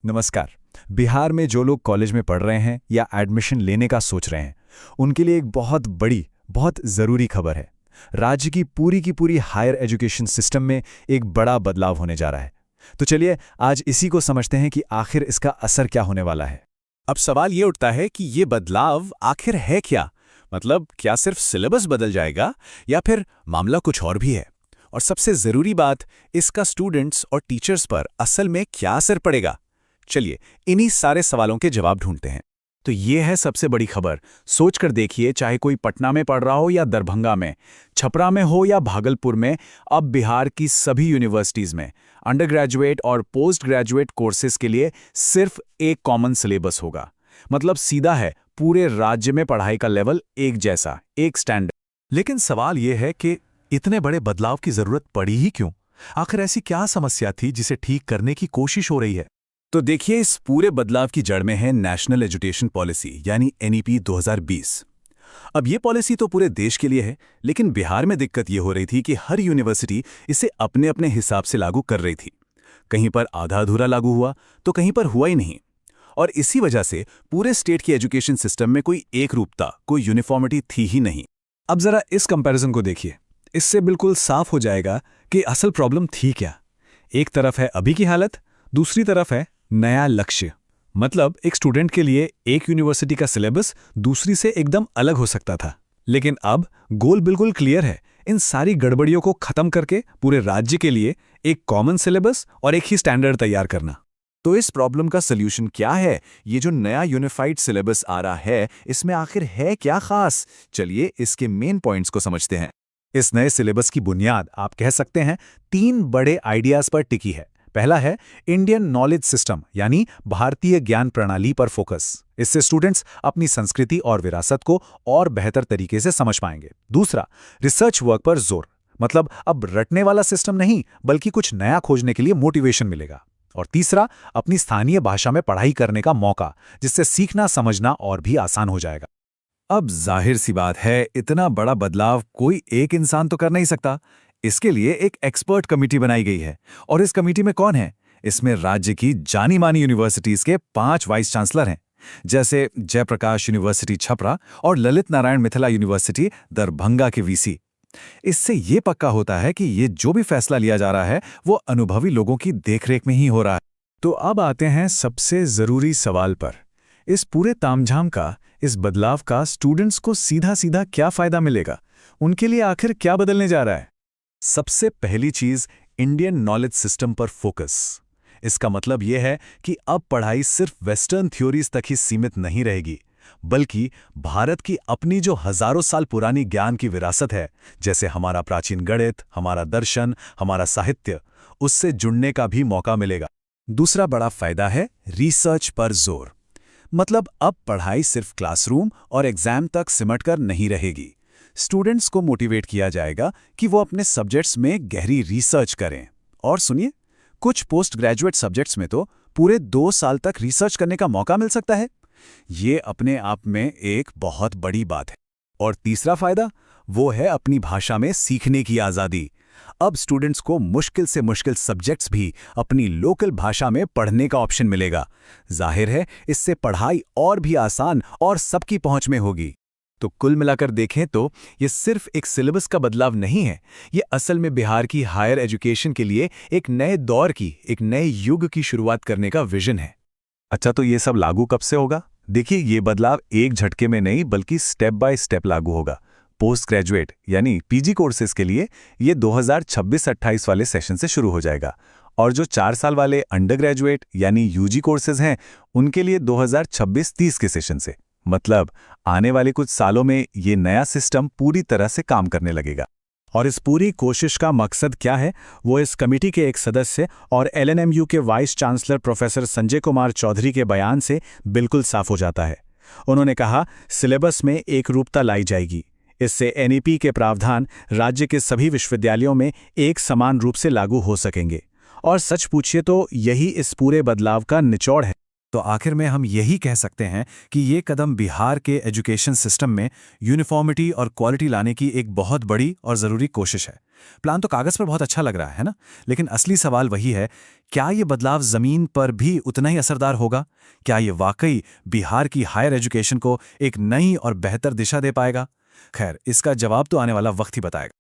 नमस्कार। बिहार में जो लोग कॉलेज में पढ़ रहे हैं या एडमिशन लेने का सोच रहे हैं, उनके लिए एक बहुत बड़ी, बहुत ज़रूरी खबर है। राज्य की पूरी हायर एजुकेशन सिस्टम में एक बड़ा बदलाव होने जा रहा है। तो चलिए आज इसी को समझते हैं कि आखिर इसका असर क्या होने वाला है। अब सवाल ये उठता है कि ये बदलाव आखिर है क्या? मतलब क्या सिर्फ सिलेबस बदल जाएगा या फिर मामला कुछ और भी है? और सबसे ज़रूरी बात, इसका स्टूडेंट्स और टीचर्स पर असल में क्या असर पड़ेगा? चलिए इन्हीं सारे सवालों के जवाब ढूंढते हैं। तो ये है सबसे बड़ी खबर। सोच कर देखिए, चाहे कोई पटना में पढ़ रहा हो या दरभंगा में, छपरा में हो या भागलपुर में, अब बिहार की सभी यूनिवर्सिटीज़ में अंडर ग्रेजुएट और पोस्ट ग्रेजुएट कोर्सेज के लिए सिर्फ एक कॉमन सिलेबस होगा। मतलब सीधा है, पूरे राज्य में पढ़ाई का लेवल एक जैसा, एक स्टैंडर्ड। लेकिन सवाल यह है कि इतने बड़े बदलाव की जरूरत पड़ी ही क्यों? आखिर ऐसी क्या समस्या थी जिसे ठीक करने की कोशिश हो रही है? तो देखिए, इस पूरे बदलाव की जड़ में है नेशनल एजुकेशन पॉलिसी यानी एनईपी 2020। अब ये पॉलिसी तो पूरे देश के लिए है, लेकिन बिहार में दिक्कत ये हो रही थी कि हर यूनिवर्सिटी इसे अपने अपने हिसाब से लागू कर रही थी। कहीं पर आधा अधूरा लागू हुआ तो कहीं पर हुआ ही नहीं। और इसी वजह से पूरे स्टेट की एजुकेशन सिस्टम में कोई एकरूपता, कोई यूनिफॉर्मिटी थी ही नहीं। अब जरा इस कंपैरिजन को देखिए, इससे बिल्कुल साफ हो जाएगा कि असल प्रॉब्लम थी क्या। एक तरफ है अभी की हालत, दूसरी तरफ है नया लक्ष्य। मतलब एक स्टूडेंट के लिए एक यूनिवर्सिटी का सिलेबस दूसरी से एकदम अलग हो सकता था, लेकिन अब गोल बिल्कुल क्लियर है। इन सारी गड़बड़ियों को खत्म करके पूरे राज्य के लिए एक कॉमन सिलेबस और एक ही स्टैंडर्ड तैयार करना। तो इस प्रॉब्लम का सल्यूशन क्या है? ये जो नया यूनिफाइड सिलेबस आ रहा है, इसमें आखिर है क्या खास? चलिए इसके मेन पॉइंट्स को समझते हैं। इस नए सिलेबस की बुनियाद आप कह सकते हैं 3 बड़े आइडियाज पर टिकी है। पहला है इंडियन नॉलेज सिस्टम यानी भारतीय ज्ञान प्रणाली पर फोकस। इससे स्टूडेंट्स अपनी संस्कृति और विरासत को और बेहतर तरीके से समझ पाएंगे। दूसरा, रिसर्च वर्क पर जोर। मतलब अब रटने वाला सिस्टम नहीं, बल्कि कुछ नया खोजने के लिए मोटिवेशन मिलेगा। और तीसरा, अपनी स्थानीय भाषा में पढ़ाई करने का मौका, जिससे सीखना समझना और भी आसान हो जाएगा। अब जाहिर सी बात है, इतना बड़ा बदलाव कोई एक इंसान तो कर नहीं सकता। इसके लिए एक एक्सपर्ट कमेटी बनाई गई है। और इस कमेटी में कौन है? इसमें राज्य की जानी मानी यूनिवर्सिटीज के 5 वाइस चांसलर हैं, जैसे जयप्रकाश यूनिवर्सिटी छपरा और ललित नारायण मिथिला यूनिवर्सिटी दरभंगा के वीसी। इससे ये पक्का होता है कि ये जो भी फैसला लिया जा रहा है वो अनुभवी लोगों की देखरेख में ही हो रहा है। तो अब आते हैं सबसे जरूरी सवाल पर। इस पूरे तामझाम का, इस बदलाव का स्टूडेंट्स को सीधा सीधा क्या फायदा मिलेगा? उनके लिए आखिर क्या बदलने जा रहा है? सबसे पहली चीज, इंडियन नॉलेज सिस्टम पर फोकस। इसका मतलब यह है कि अब पढ़ाई सिर्फ वेस्टर्न थ्योरीज तक ही सीमित नहीं रहेगी, बल्कि भारत की अपनी जो हजारों साल पुरानी ज्ञान की विरासत है, जैसे हमारा प्राचीन गणित, हमारा दर्शन, हमारा साहित्य, उससे जुड़ने का भी मौका मिलेगा। दूसरा बड़ा फायदा है रिसर्च पर जोर। मतलब अब पढ़ाई सिर्फ क्लासरूम और एग्जाम तक सिमटकर नहीं रहेगी। स्टूडेंट्स को मोटिवेट किया जाएगा कि वो अपने सब्जेक्ट्स में गहरी रिसर्च करें। और सुनिए, कुछ पोस्ट ग्रेजुएट सब्जेक्ट्स में तो पूरे 2 साल तक रिसर्च करने का मौका मिल सकता है। ये अपने आप में एक बहुत बड़ी बात है। और तीसरा फायदा, वो है अपनी भाषा में सीखने की आज़ादी। अब स्टूडेंट्स को मुश्किल से मुश्किल सब्जेक्ट्स भी अपनी लोकल भाषा में पढ़ने का ऑप्शन मिलेगा। जाहिर है, इससे पढ़ाई और भी आसान और सबकी पहुंच में होगी। तो कुल मिलाकर देखें तो ये सिर्फ एक सिलेबस का बदलाव नहीं है, ये असल में बिहार की हायर एजुकेशन के लिए एक नए दौर की, एक नए युग की शुरुआत करने का विजन है। अच्छा, तो ये सब लागू कब से होगा? देखिए, ये बदलाव एक झटके में नहीं, बल्कि स्टेप बाय स्टेप लागू होगा। पोस्ट ग्रेजुएट यानी पीजी कोर्सेज के लिए ये 2026-28 वाले सेशन से शुरू हो जाएगा। और जो 4 साल वाले अंडर ग्रेजुएट यानी यूजी कोर्सेज हैं, उनके लिए 2026-30 के सेशन से। मतलब आने वाले कुछ सालों में ये नया सिस्टम पूरी तरह से काम करने लगेगा। और इस पूरी कोशिश का मकसद क्या है, वो इस कमेटी के एक सदस्य और एलएनएमयू के vice chancellor professor Sanjay Kumar Chaudhary के बयान से बिल्कुल साफ हो जाता है। उन्होंने कहा, सिलेबस में एकरूपता लाई जाएगी। इससे एनईपी के प्रावधान राज्य के सभी विश्वविद्यालयों में एक समान रूप से लागू हो सकेंगे। और सच पूछिए तो यही इस पूरे बदलाव का निचोड़ है। तो आखिर में हम यही कह सकते हैं कि ये कदम बिहार के एजुकेशन सिस्टम में यूनिफॉर्मिटी और क्वालिटी लाने की एक बहुत बड़ी और ज़रूरी कोशिश है। प्लान तो कागज़ पर बहुत अच्छा लग रहा है ना, लेकिन असली सवाल वही है, क्या ये बदलाव ज़मीन पर भी उतना ही असरदार होगा? क्या ये वाकई बिहार की हायर एजुकेशन को एक नई और बेहतर दिशा दे पाएगा? खैर, इसका जवाब तो आने वाला वक्त ही बताएगा।